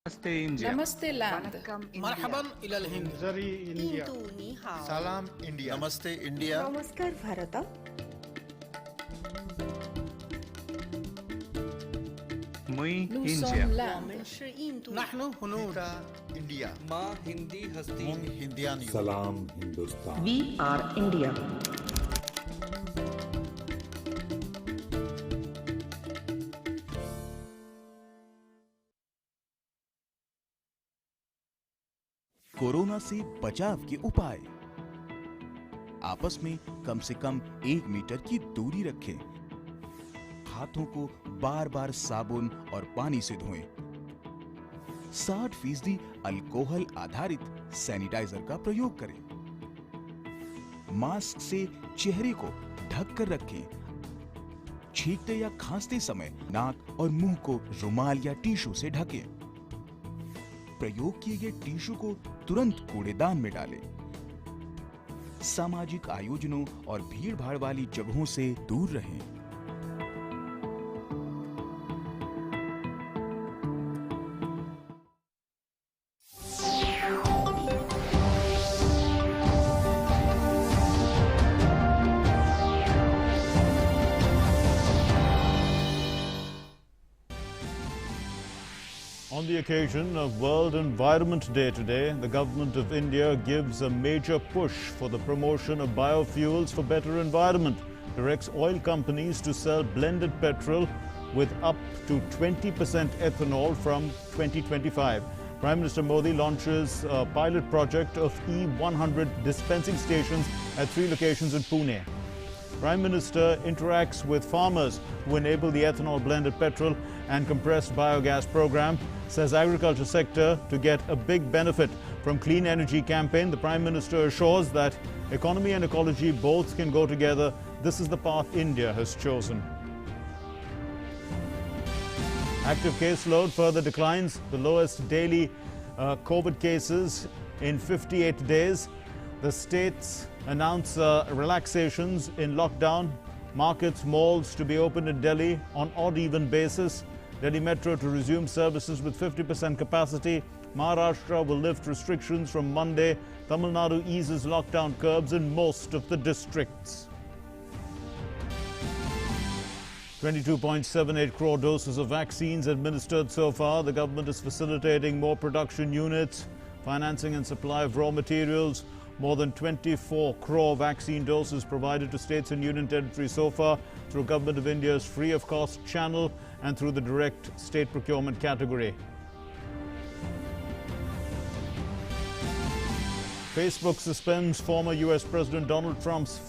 नमस्ते इंडिया। नमस्ते लैंड। मरहबन इलल हिंद। जरी इंडिया। सलाम इंडिया। नमस्ते इंडिया। नमस्कार भारत। मुई Nous इंडिया। sommes l'Inde. नहनु हुनूद। इंडिया। माँ हिंदी हस्ती हिंदियान। सलाम Hindustan. We are India. Corona से बचाव के उपाय। आपस में कम से कम 1 मीटर की दूरी रखें। हाथों को बार बार साबुन और पानी से धोएं। 60% अल्कोहल आधारित सैनिटाइजर का प्रयोग करें। मास्क से चेहरे को ढक कर रखें। छींकते या खांसते समय नाक और मुंह को रुमाल या टिश्यू से ढकें। प्रयोग किए गए टिश्यू को तुरंत कूड़ेदान में डालें। सामाजिक आयोजनों और भीड़-भाड़ वाली जगहों से दूर रहें। On the occasion of World Environment Day today, the Government of India gives a major push for the promotion of biofuels for better environment, directs oil companies to sell blended petrol with up to 20% ethanol from 2025. Prime Minister Modi launches a pilot project of E100 dispensing stations at 3 locations in Pune. Prime Minister interacts with farmers who enable the ethanol blended petrol and compressed biogas program, says agriculture sector to get a big benefit from clean energy campaign. The Prime Minister assures that economy and ecology both can go together. This is the path India has chosen. Active caseload further declines, the lowest daily COVID cases in 58 days. The states announce relaxations in lockdown. Markets, malls to be opened in Delhi on odd-even basis. Delhi Metro to resume services with 50% capacity. Maharashtra will lift restrictions from Monday. Tamil Nadu eases lockdown curbs in most of the districts. 22.78 crore doses of vaccines administered so far. The government is facilitating more production units, financing and supply of raw materials. More than 24 crore vaccine doses provided to states and union territories so far through Government of India's free of cost channel and through the direct state procurement category. Facebook suspends former US President Donald Trump's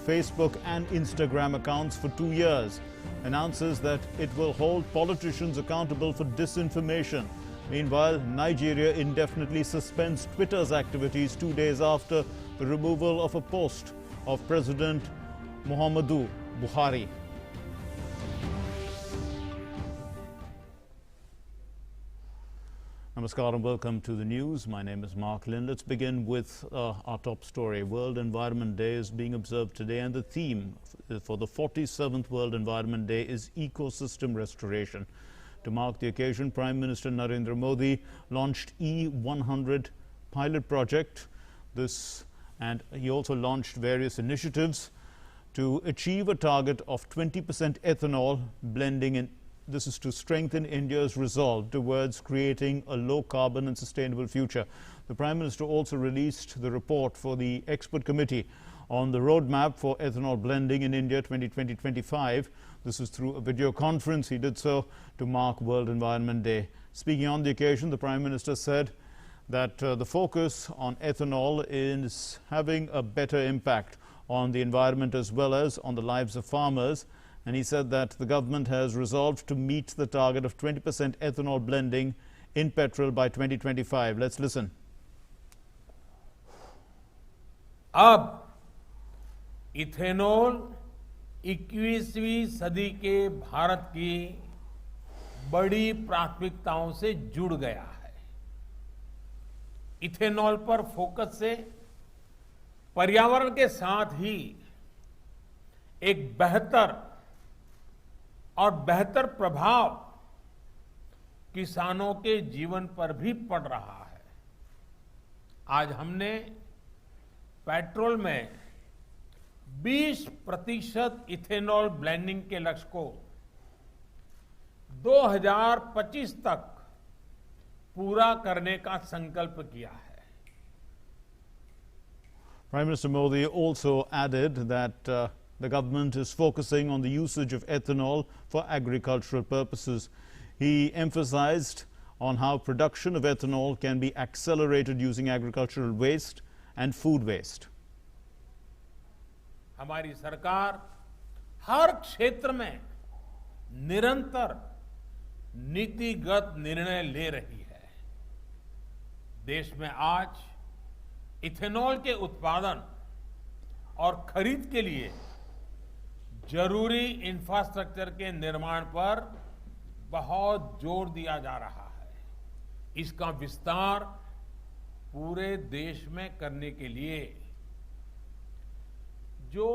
Facebook and Instagram accounts for 2 years, announces that it will hold politicians accountable for disinformation. Meanwhile, Nigeria indefinitely suspends Twitter's activities 2 days after the removal of a post of President Muhammadu Buhari. Namaskar and welcome to the news. My name is Mark Lynn. Let's begin with our top story. World Environment Day is being observed today, and the theme for the 47th World Environment Day is ecosystem restoration. To mark the occasion, Prime Minister Narendra Modi launched E100 pilot project. And he also launched various initiatives to achieve a target of 20% ethanol blending in. This is to strengthen India's resolve towards creating a low-carbon and sustainable future. The Prime Minister also released the report for the expert committee on the roadmap for ethanol blending in India 2020-25. This was through a video conference. He did so to mark World Environment Day. Speaking on the occasion, the Prime Minister said that the focus on ethanol is having a better impact on the environment as well as on the lives of farmers. And he said that the government has resolved to meet the target of 20% ethanol blending in petrol by 2025. Let's listen. अब ethanol 21वीं सदी के भारत की बड़ी प्राथमिकताओं से जुड़ गया है। इथेनॉल पर फोकस से पर्यावरण के साथ ही एक बेहतर प्रभाव किसानों के जीवन पर भी पड़ रहा है। आज हमने पेट्रोल में 20% इथेनॉल ब्लेंडिंग के लक्ष्य को 2025 तक पूरा करने का संकल्प किया है। Prime Minister Modi also added that the government is focusing on the usage of ethanol for agricultural purposes. He emphasized on how production of ethanol can be accelerated using agricultural waste and food waste. हमारी सरकार हर क्षेत्र में निरंतर नीतिगत निर्णय ले रही है। देश में आज इथेनॉल के उत्पादन और खरीद के लिए जरूरी इंफ्रास्ट्रक्चर के निर्माण पर बहुत जोर दिया जा रहा है। इसका विस्तार पूरे देश में करने के लिए जो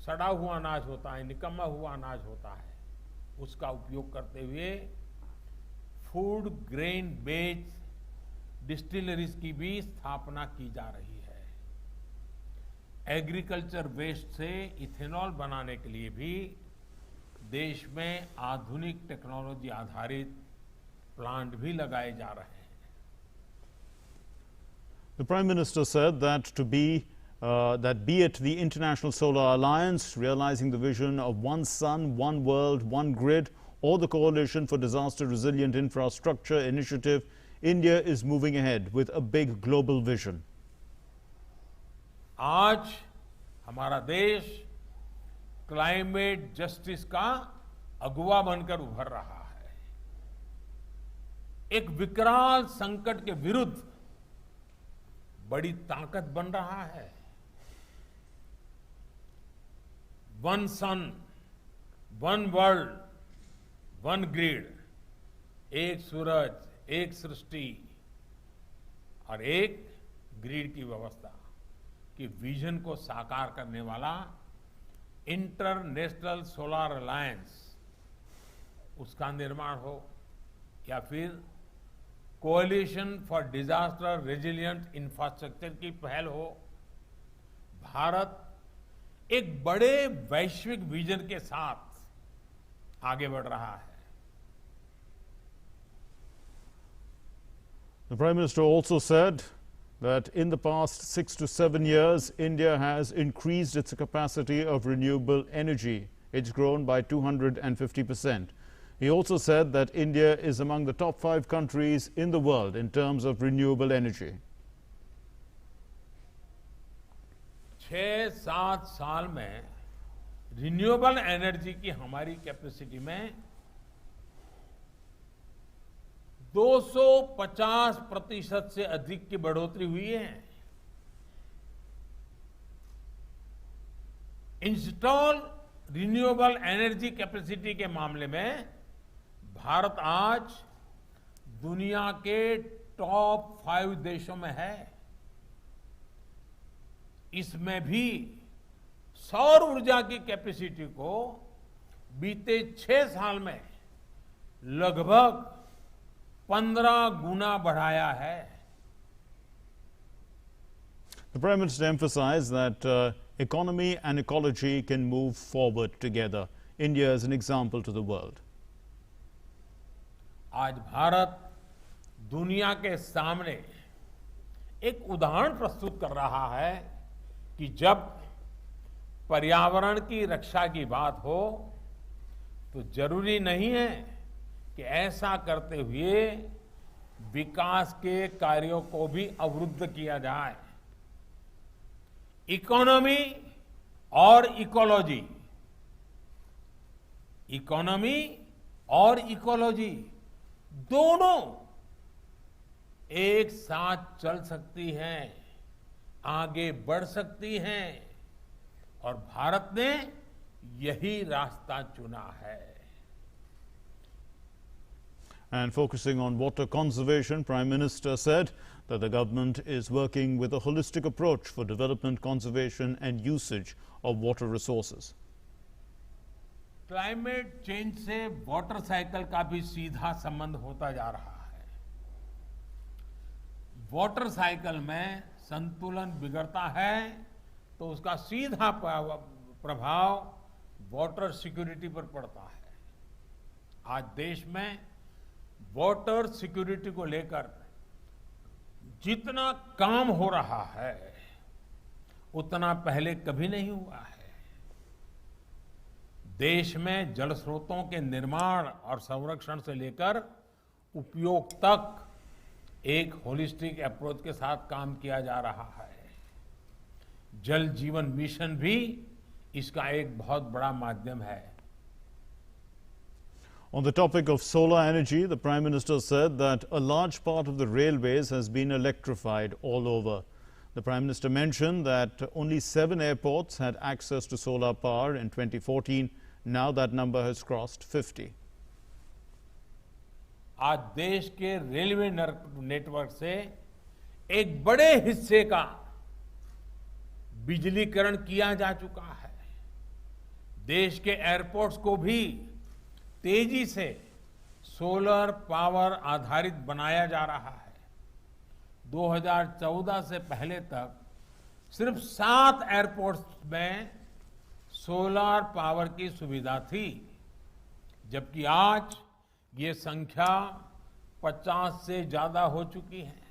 सड़ा हुआ अनाज होता है, निकम्मा हुआ अनाज होता है, उसका उपयोग करते हुए फूड ग्रेन बेस्ड डिस्टिलरीज की भी स्थापना की जा रही है। एग्रीकल्चर वेस्ट से इथेनॉल बनाने के लिए भी देश में आधुनिक टेक्नोलॉजी आधारित प्लांट भी लगाए जा रहे हैं। The Prime Minister said that be it the International Solar Alliance, realizing the vision of one sun, one world, one grid, or the Coalition for Disaster Resilient Infrastructure initiative, India is moving ahead with a big global vision. आज हमारा देश climate justice का अगुवा बनकर उभर रहा है। एक विकराल संकट के विरुद्ध बड़ी ताकत बन रहा है। वन सन, वन वर्ल्ड, वन ग्रिड, एक सूरज, एक सृष्टि और एक ग्रिड की व्यवस्था की विजन को साकार करने वाला इंटरनेशनल सोलर अलायंस, उसका निर्माण हो या फिर coalition for disaster resilient infrastructure की पहल हो, भारत एक बड़े वैश्विक विजन के साथ आगे बढ़ रहा है। The Prime Minister also said that in the past 6 to 7 years, India has increased its capacity of renewable energy. It's grown by 250%. He also said that India is among the top 5 countries in the world in terms of renewable energy. 6-7 साल में renewable energy की हमारी capacity में 250% से अधिक की बढ़ोतरी हुई है। इंस्टॉल रिन्यूएबल एनर्जी कैपेसिटी के मामले में भारत आज दुनिया के टॉप 5 देशों में है। इसमें भी सौर ऊर्जा की कैपेसिटी को बीते 6 साल में लगभग 15 गुना बढ़ाया है। The Prime Minister emphasized that economy and ecology can move forward together. India is an example to the world. आज भारत दुनिया के सामने एक उदाहरण प्रस्तुत कर रहा है कि जब पर्यावरण की रक्षा की बात हो तो जरूरी नहीं है कि ऐसा करते हुए विकास के कार्यों को भी अवरुद्ध किया जाए। इकोनॉमी और इकोलॉजी, इकोनॉमी और इकोलॉजी दोनों एक साथ चल सकती हैं, आगे बढ़ सकती हैं और भारत ने यही रास्ता चुना है। And focusing on water conservation, Prime Minister said that the government is working with a holistic approach for development, conservation and usage of water resources. Climate change से वाटर साइकिल का भी सीधा संबंध होता जा रहा है। वाटर साइकिल में संतुलन बिगड़ता है तो उसका सीधा प्रभाव वाटर सिक्योरिटी पर पड़ता है। आज देश में वाटर सिक्योरिटी को लेकर जितना काम हो रहा है उतना पहले कभी नहीं हुआ है। देश में जल स्रोतों के निर्माण और संरक्षण से लेकर उपयोग तक एक होलिस्टिक अप्रोच के साथ काम किया जा रहा है। जल जीवन मिशन भी इसका एक बहुत बड़ा माध्यम है। On the topic of solar energy, the Prime Minister said that a large part of the railways has been electrified all over. The Prime Minister mentioned that only 7 airports had access to solar power in 2014. Now that number has crossed 50. आज देश के railway network से एक बड़े हिस्से का बिजलीकरण किया जा चुका है। देश के एयरपोर्ट्स को भी तेजी से सोलर पावर आधारित बनाया जा रहा है। 2014 से पहले तक सिर्फ 7 एयरपोर्ट्स में सोलर पावर की सुविधा थी, जबकि आज ये संख्या 50 से ज्यादा हो चुकी है।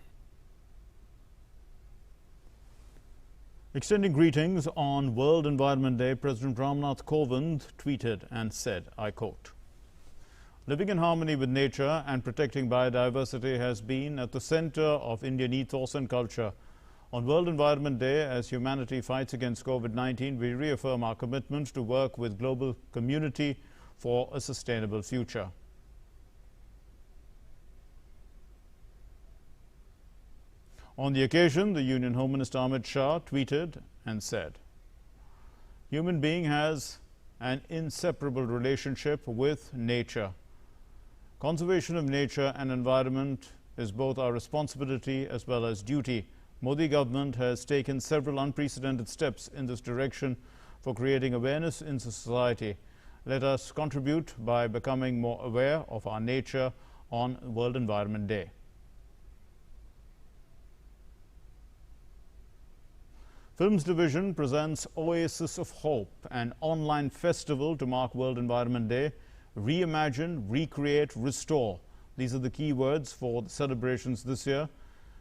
Extending greetings on World Environment Day, President Ramnath Kovind tweeted and said, I quote, "Living in harmony with nature and protecting biodiversity has been at the center of Indian ethos and culture. On World Environment Day, as humanity fights against COVID-19, we reaffirm our commitment to work with global community for a sustainable future." On the occasion, the Union Home Minister Amit Shah tweeted and said, "Human being has an inseparable relationship with nature. Conservation of nature and environment is both our responsibility as well as duty. Modi government has taken several unprecedented steps in this direction for creating awareness in society. Let us contribute by becoming more aware of our nature on World Environment Day." Films Division presents Oasis of Hope, an online festival to mark World Environment Day. Reimagine, recreate, restore. These are the key words for the celebrations this year.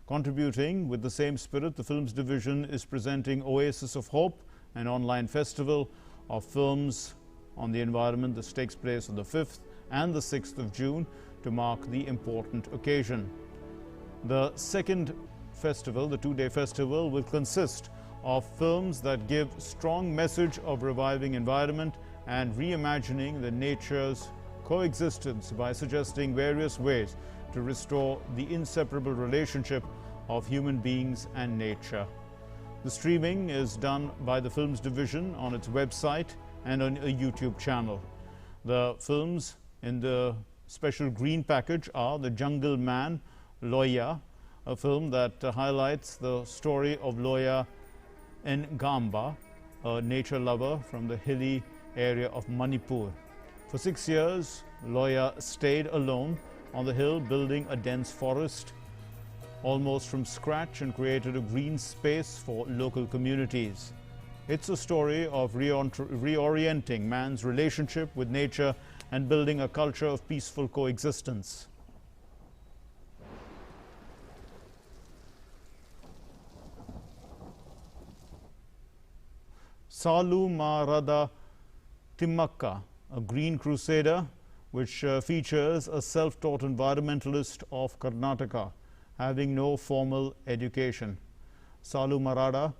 Contributing with the same spirit, the Films Division is presenting Oasis of Hope, an online festival of films on the environment. This takes place on the 5th and the 6th of June to mark the important occasion. The second festival, the 2-day festival, will consist of films that give strong message of reviving environment and reimagining the nature's coexistence by suggesting various ways to restore the inseparable relationship of human beings and nature. The streaming is done by the Films Division on its website and on a YouTube channel. The films in the special green package are The Jungle Man, Loya, a film that highlights the story of Loya Ngamba, a nature lover from the hilly area of Manipur. For 6 years, Loya stayed alone on the hill, building a dense forest almost from scratch and created a green space for local communities. It's a story of reorienting man's relationship with nature and building a culture of peaceful coexistence. Salu Marada Timmakka, a green crusader, which features a self-taught environmentalist of Karnataka, having no formal education. Salu Marada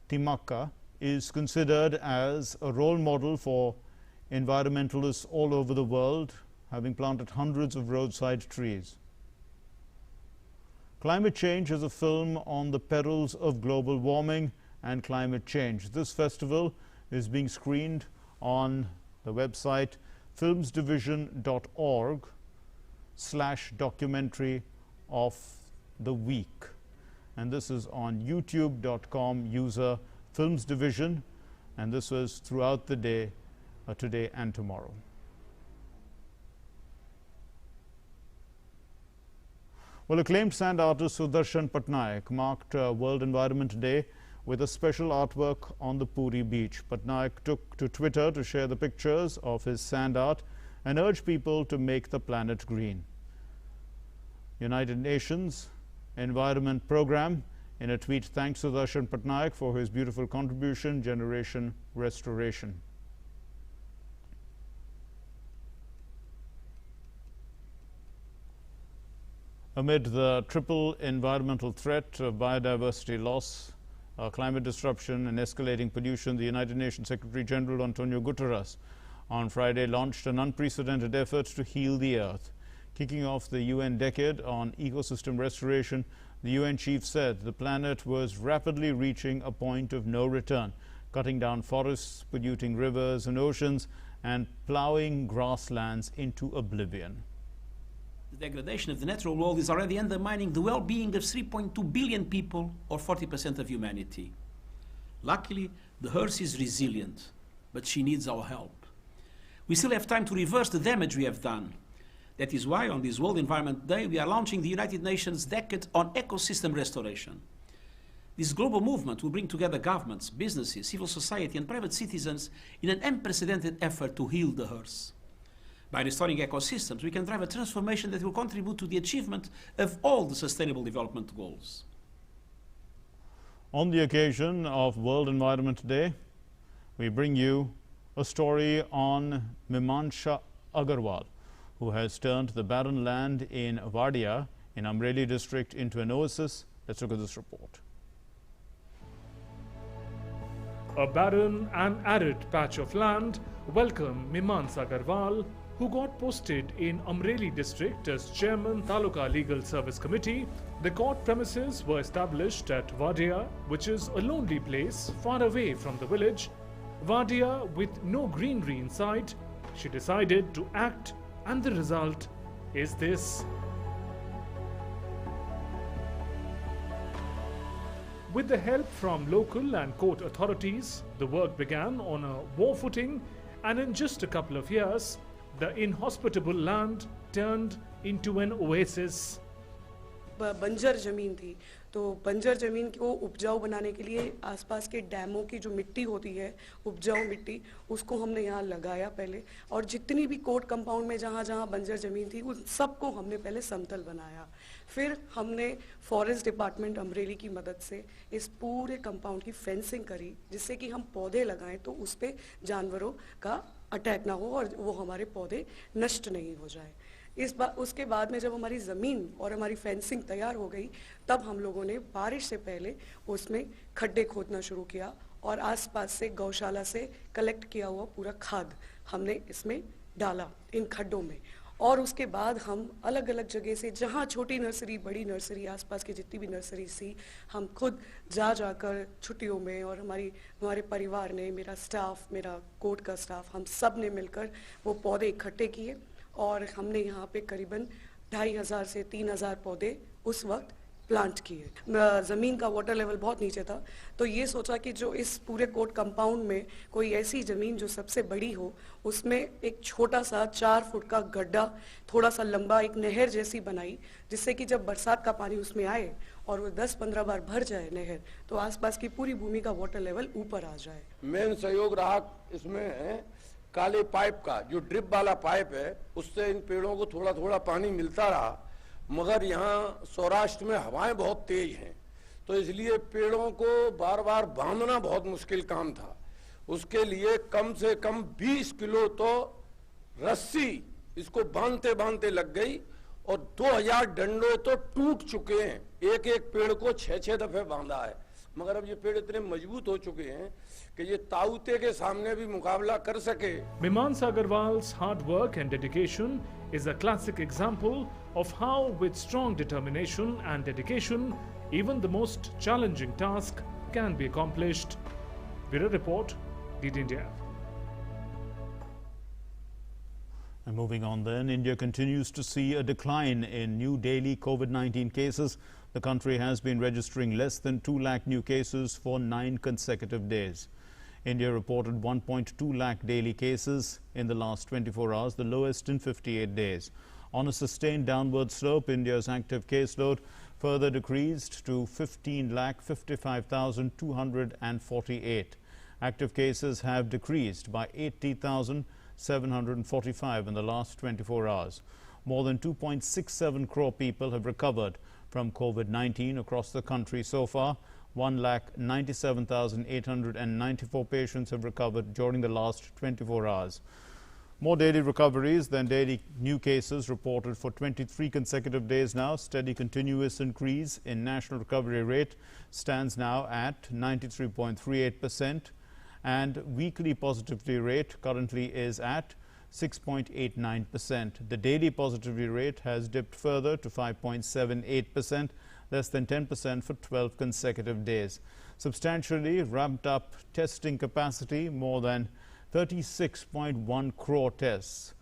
Timmakka is considered as a role model for environmentalists all over the world, having planted hundreds of roadside trees. Climate Change is a film on the perils of global warming and climate change. This festival is being screened on the website filmsdivision.org/documentary of the week, and this is on youtube.com user Films Division, and this was throughout the day, today and tomorrow. Well, acclaimed sand artist Sudarshan Patnaik marked World Environment Day with a special artwork on the Puri beach. Patnaik took to Twitter to share the pictures of his sand art and urged people to make the planet green. United Nations Environment Programme in a tweet thanked Sudarshan Patnaik for his beautiful contribution, Generation Restoration. Amid the triple environmental threat of biodiversity loss, climate disruption and escalating pollution, the United Nations Secretary General Antonio Guterres on Friday launched an unprecedented effort to heal the earth. Kicking off the UN decade on ecosystem restoration, the UN chief said the planet was rapidly reaching a point of no return, cutting down forests, polluting rivers and oceans, and plowing grasslands into oblivion. The degradation of the natural world is already undermining the well-being of 3.2 billion people, or 40% of humanity. Luckily, the Earth is resilient, but she needs our help. We still have time to reverse the damage we have done. That is why, on this World Environment Day, we are launching the United Nations Decade on Ecosystem Restoration. This global movement will bring together governments, businesses, civil society, and private citizens in an unprecedented effort to heal the Earth. By restoring ecosystems, we can drive a transformation that will contribute to the achievement of all the Sustainable Development Goals. On the occasion of World Environment Day, we bring you a story on Mimaansha Agarwal, who has turned the barren land in Wadia in Amreli district into an oasis. Let's look at this report. A barren and arid patch of land welcomed Mimaansha Agarwal, who got posted in Amreli district as chairman Taluka Legal Service Committee. The court premises were established at Wadia, which is a lonely place far away from the village. Wadia with no greenery in sight. She decided to act, and the result is this. With the help from local and court authorities, the work began on a war footing, and in just a couple of years, the inhospitable land turned into an oasis. बंजर ज़मीन थी, तो बंजर ज़मीन को उपजाऊ बनाने के लिए आसपास के डैमों की जो मिट्टी होती है, उपजाऊ मिट्टी, उसको हमने यहाँ लगाया पहले, और जितनी भी कोर्ट कंपाउंड में जहाँ जहाँ बंजर ज़मीन थी, उन सबको हमने पहले समतल बनाया. फिर हमने फॉरेस्ट डिपार्टमेंट अमरेली की मदद से इस पूरे कंपाउंड की फेंसिंग करी, जिससे कि हम पौधे लगाएं तो उस पे जानवरों का अटैक ना हो और वो हमारे पौधे नष्ट नहीं हो जाए. उसके बाद में जब हमारी ज़मीन और हमारी फेंसिंग तैयार हो गई, तब हम लोगों ने बारिश से पहले उसमें खड्डे खोदना शुरू किया और आसपास से गौशाला से कलेक्ट किया हुआ पूरा खाद हमने इसमें डाला इन खड्डों में. और उसके बाद हम अलग अलग जगह से, जहाँ छोटी नर्सरी, बड़ी नर्सरी, आसपास की जितनी भी नर्सरी थी, हम खुद जाकर छुट्टियों में, और हमारे परिवार ने, मेरा स्टाफ, मेरा कोर्ट का स्टाफ, हम सब ने मिलकर वो पौधे इकट्ठे किए और हमने यहाँ पे करीबन 2500 से 3000 पौधे उस वक्त प्लांट किए. ज़मीन का वाटर लेवल बहुत नीचे था, तो ये सोचा कि जो इस पूरे कोर्ट कंपाउंड में कोई ऐसी ज़मीन जो सबसे बड़ी हो, उसमें एक छोटा सा 4 फुट का गड्ढा, थोड़ा सा लंबा, एक नहर जैसी बनाई, जिससे कि जब बरसात का पानी उसमें आए और वो 10-15 बार भर जाए नहर, तो आसपास की पूरी भूमि का वाटर लेवल ऊपर आ जाए. मेन सहयोग रहा इसमें काले पाइप का, जो ड्रिप वाला पाइप है, उससे इन पेड़ों को थोड़ा थोड़ा पानी मिलता रहा. मगर यहाँ सौराष्ट्र में हवाएं बहुत तेज हैं, तो इसलिए पेड़ों को बार बार बांधना बहुत मुश्किल काम था. उसके लिए कम से कम 20 किलो तो रस्सी इसको बांधते बांधते लग गई और 2000 डंडों तो टूट चुके हैं. एक एक पेड़ को 6-6 दफे बांधा है. मगर अब ये पेड़ इतने मजबूत हो चुके हैं कि ये ताऊते के सामने भी मुकाबला कर सके. Mimaansha Agarwal's hard work and dedication is a classic example of how, with strong determination and dedication, even the most challenging task can be accomplished. Bureau Report, DD India. And moving on then, India continues to see a decline in new daily COVID-19 cases. The country has been registering less than 2 lakh new cases for 9 consecutive days. India reported 1.2 lakh daily cases in the last 24 hours, the lowest in 58 days. On a sustained downward slope, India's active caseload further decreased to 15,55,248. Active cases have decreased by 80,745 in the last 24 hours. More than 2.67 crore people have recovered from COVID-19 across the country so far. 1,97,894 patients have recovered during the last 24 hours. More daily recoveries than daily new cases reported for 23 consecutive days now. Steady continuous increase in national recovery rate stands now at 93.38%, and weekly positivity rate currently is at 6.89%. The daily positivity rate has dipped further to 5.78%, less than 10% for 12 consecutive days. Substantially ramped up testing capacity, more than 36.1 crore tests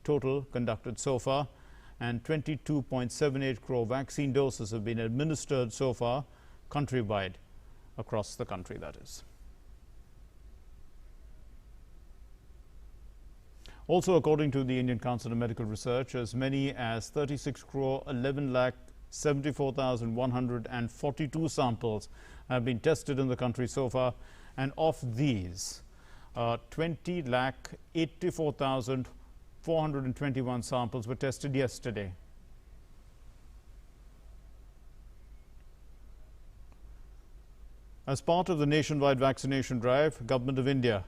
total conducted so far, and 22.78 crore vaccine doses have been administered so far countrywide, across the country, that is. Also, according to the Indian Council of Medical Research, as many as 36 crore 11 lakh 74,142 samples have been tested in the country so far, and of these 20 lakh 84,421 samples were tested yesterday. As part of the nationwide vaccination drive, Government of India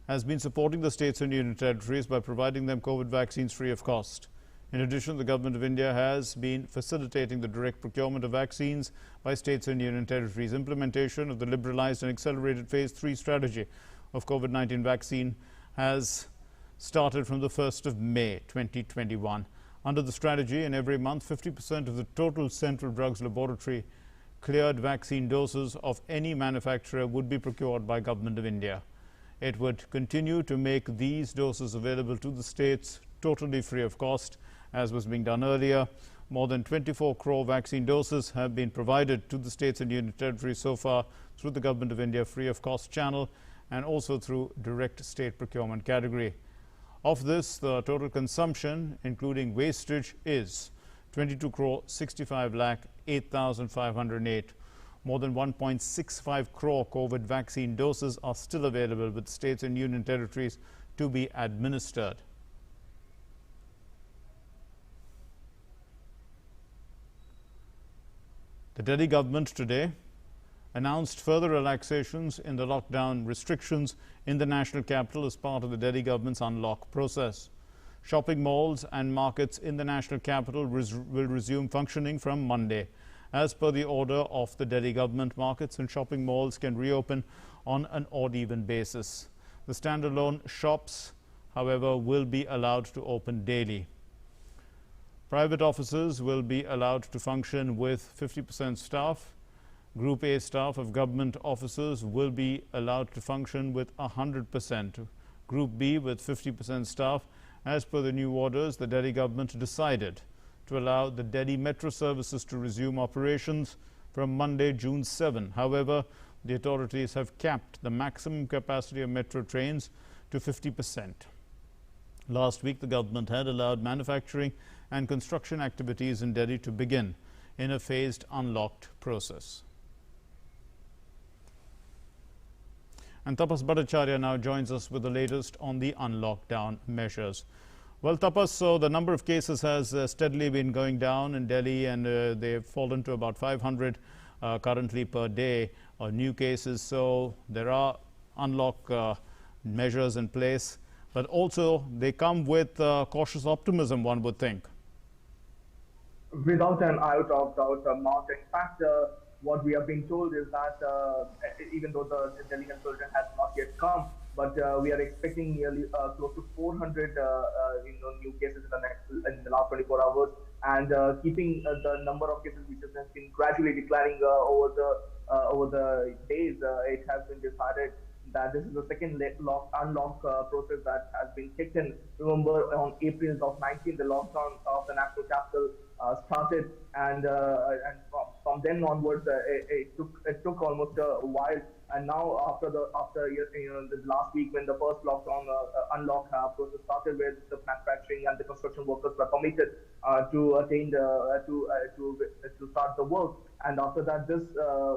has been supporting the states and union territories by providing them COVID vaccines free of cost. In addition, the Government of India has been facilitating the direct procurement of vaccines by states and union territories. Implementation of the liberalized and accelerated phase 3 strategy of COVID-19 vaccine has started from the 1st of May 2021. Under the strategy, in every month, 50% of the total Central Drugs Laboratory cleared vaccine doses of any manufacturer would be procured by Government of India. It would continue to make these doses available to the states totally free of cost, as was being done earlier. More than 24 crore vaccine doses have been provided to the states and union territories so far through the Government of India free of cost channel, and also through direct state procurement category. Of this, the total consumption, including wastage, is 22 crore 65 lakh 8,508. More than 1.65 crore COVID vaccine doses are still available with states and union territories to be administered. The Delhi government today announced further relaxations in the lockdown restrictions in the national capital as part of the Delhi government's unlock process. Shopping malls and markets in the national capital will resume functioning from Monday. As per the order of the Delhi government, markets and shopping malls can reopen on an odd-even basis. The standalone shops, however, will be allowed to open daily. Private offices will be allowed to function with 50% staff. Group A staff of government offices will be allowed to function with 100%. Group B with 50% staff. As per the new orders, the Delhi government decided to allow the Delhi metro services to resume operations from Monday, June 7. However, the authorities have capped the maximum capacity of metro trains to 50%. Last week, the government had allowed manufacturing and construction activities in Delhi to begin in a phased unlocked process. And Tapas Bhattacharya now joins us with the latest on the unlockdown measures. Well, Tapas, so the number of cases has steadily been going down in Delhi, and they've fallen to about 500 currently per day, new cases. So there are unlock measures in place, but also they come with cautious optimism, one would think. Without an iota of doubt, Mark. In fact, what we have been told is that even though the Delhi consultant has not yet come, but we are expecting nearly close to 400 new cases in the last 24 hours, and keeping the number of cases which has been gradually declining over the days, it has been decided that this is the second unlock process that has been kicked in. Remember, on April of 19, the lockdown of the national capital started, and from then onwards, it took almost a while And now after the last week when the first lockdown unlock process started, where the manufacturing and the construction workers were permitted to attain to start the work, and after that this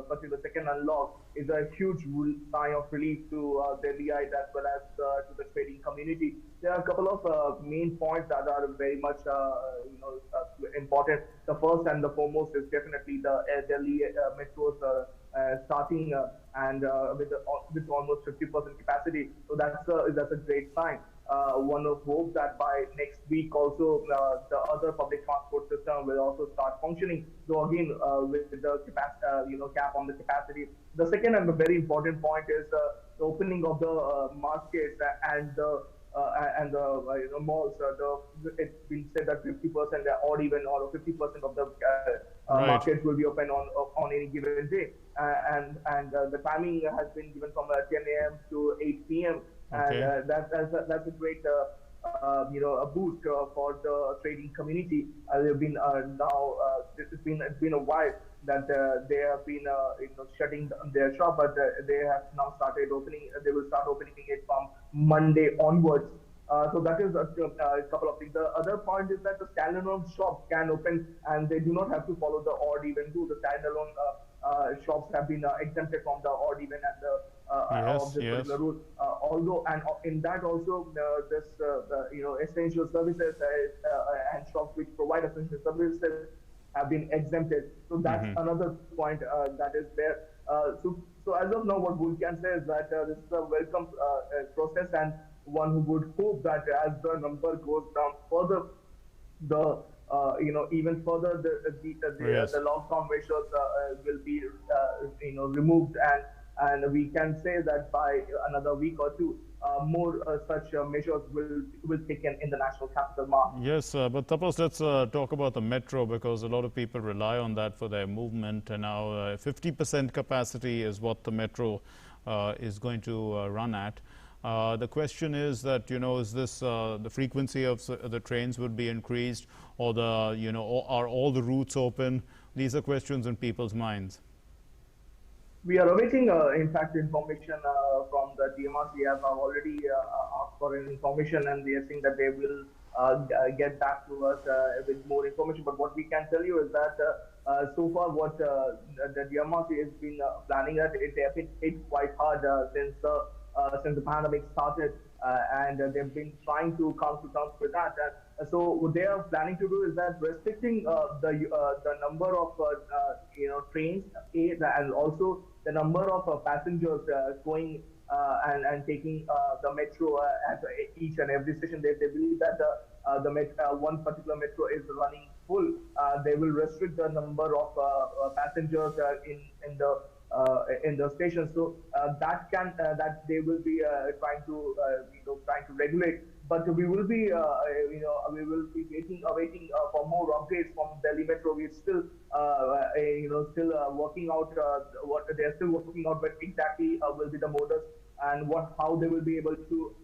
particular second unlock is a huge sign of relief to Delhiite as well as to the trading community. There are a couple of main points that are very much important. The first and the foremost is definitely the Delhi metros starting and with almost 50% capacity. So that's a great sign. One of hope that by next week also the other public transport system will also start functioning. So again, with the cap on the capacity. The second and the very important point is the opening of the markets and the malls. It's been said that 50% or even or 50% of the markets will be open on any given day, and the timing has been given from 10 a.m. to 8 p.m. Okay. And that's a great a boost for the trading community. They've been it's been a while that they have been shutting their shop, but they have now started opening. They will start opening it from Monday onwards. So that is a couple of things. The other point is that the standalone shops can open and they do not have to follow the odd even do. The standalone shops have been exempted from the odd even and of this particular rule. Although, and in that also, this essential services and shops which provide essential services have been exempted. So that's another point that is there. So as of now, what we can say is that this is a welcome process, and one who would hope that as the number goes down further, the even further the lockdown measures will be removed, and we can say that by another week or two, more such measures will taken in the national capital mark. Yes, but Tapas, let's talk about the metro, because a lot of people rely on that for their movement, and now 50% capacity is what the metro is going to run at. The question is that, is this the frequency of the trains would be increased, or are all the routes open? These are questions in people's minds. We are awaiting, in fact, information from the DMRC. We have already asked for information, and we are seeing that they will get back to us with more information. But what we can tell you is that so far, what the DMRC has been planning at, it has hit quite hard since the pandemic started, and they've been trying to come to terms with that. So what they are planning to do is that restricting the number of trains, and also the number of passengers going and taking the metro at each and every station. They believe that one particular metro is running full. They will restrict the number of passengers in the station, so that they will be trying to regulate. But we will be awaiting for more updates from Delhi Metro. We're still working out what they're still working out, what exactly will be the modus and how they will be able to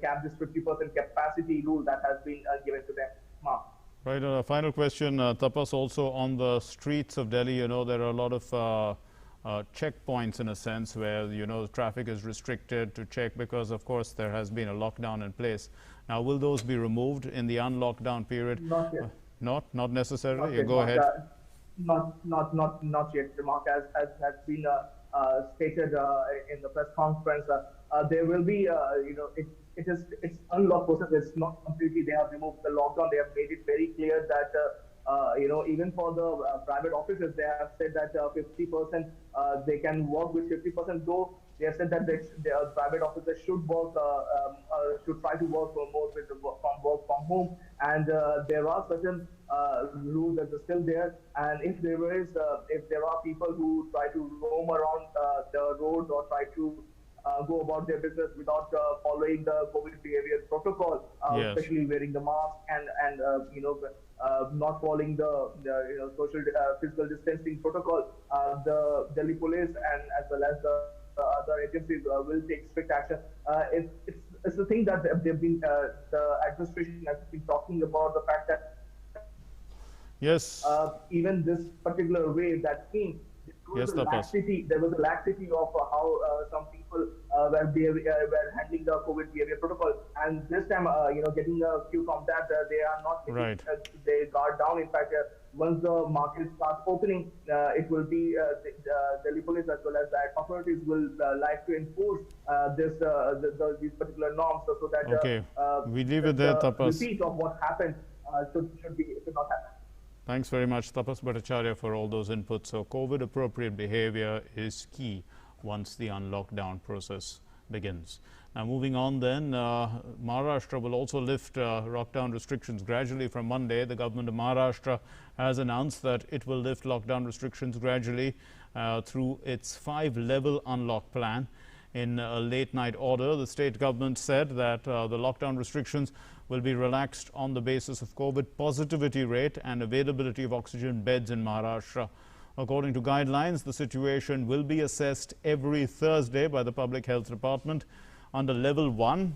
cap this 50% capacity rule that has been given to them. Mark. Right. Final question, Tapas. Also on the streets of Delhi, there are a lot of checkpoints in a sense where traffic is restricted to check, because of course there has been a lockdown in place. Now, will those be removed in the unlockdown period? Not yet. Not necessarily. Not yet, Go ahead. Not yet, Mark. As has been stated in the press conference, there will be it's unlocked process. It's not completely. They have removed the lockdown. They have made it very clear that even for the private offices, they have said that 50% they can work with 50%. Though they have said that the private offices should try to work more with work from home, and there are certain rules that are still there. And if there are people who try to roam around the roads or try to go about their business without following the COVID behavior protocol, especially wearing the mask and not following the social physical distancing protocol, the Delhi police and as well as the other agencies will take strict action. It's the thing that they've been the administration has been talking about, the fact that yes, even this particular wave that came, Yes, Tapas. There was a laxity of how some people were handling the COVID behavior protocol, and this time, getting a cue from that, they are not taking Right. they guard down. In fact, once the market starts opening, it will be the Delhi police as well as the authorities will like to enforce these particular norms, so that Okay. We leave it there, Tapas. repeat of what happened should not happen. Thanks very much, Tapas Bhattacharya, for all those inputs. So COVID-appropriate behavior is key once the unlockdown process begins. Now, moving on then, Maharashtra will also lift lockdown restrictions gradually from Monday. The government of Maharashtra has announced that it will lift lockdown restrictions gradually through its 5-level unlock plan. In a late-night order, the state government said that the lockdown restrictions will be relaxed on the basis of COVID positivity rate and availability of oxygen beds in Maharashtra. According to guidelines, the situation will be assessed every Thursday by the Public Health Department. Under level 1,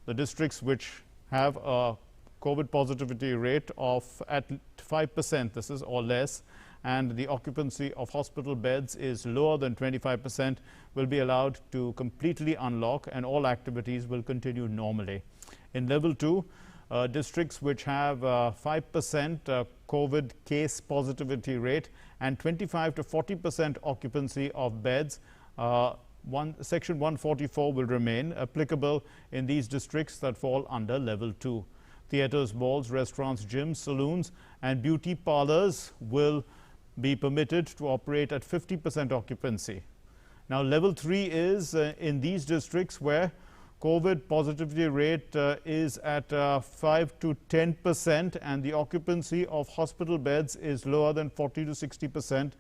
the districts which have a COVID positivity rate of at 5%, this is or less, and the occupancy of hospital beds is lower than 25%, will be allowed to completely unlock, and all activities will continue normally. In level 2, districts which have 5% COVID case positivity rate and 25 to 40% occupancy of beds, Section 144 will remain applicable in these districts that fall under level 2. Theatres, malls, restaurants, gyms, saloons and beauty parlours will be permitted to operate at 50% occupancy. Now, level 3 is in these districts where COVID positivity rate is at 5 to 10% and the occupancy of hospital beds is lower than 40 to 60%.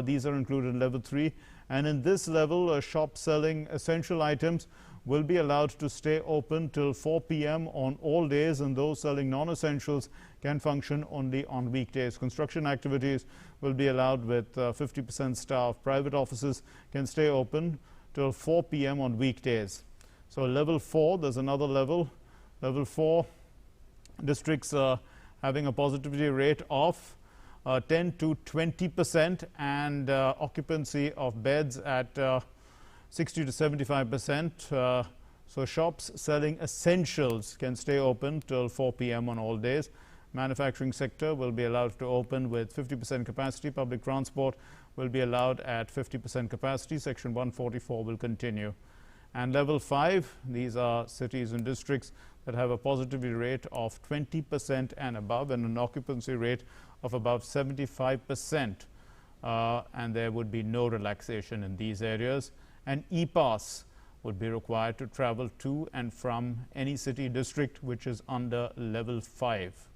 These are included in level 3. And in this level, shops selling essential items will be allowed to stay open till 4 p.m. on all days, and those selling non-essentials can function only on weekdays. Construction activities will be allowed with 50% staff. Private offices can stay open till 4 p.m. on weekdays. So level 4, there's another level. Level 4, districts having a positivity rate of 10 to 20% and occupancy of beds at 60 to 75%. So shops selling essentials can stay open till 4 p.m. on all days. Manufacturing sector will be allowed to open with 50% capacity. Public transport will be allowed at 50% capacity. Section 144 will continue. And level 5, these are cities and districts that have a positivity rate of 20% and above and an occupancy rate of about 75%. And there would be no relaxation in these areas. An e-pass would be required to travel to and from any city district which is under level 5.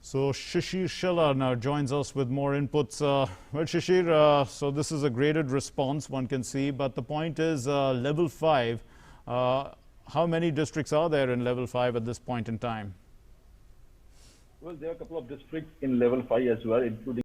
So Shishir Shelar now joins us with more inputs. Well, Shishir, so this is a graded response, one can see, but the point is level 5. How many districts are there in level 5 at this point in time? Well, there are a couple of districts in level 5 as well, including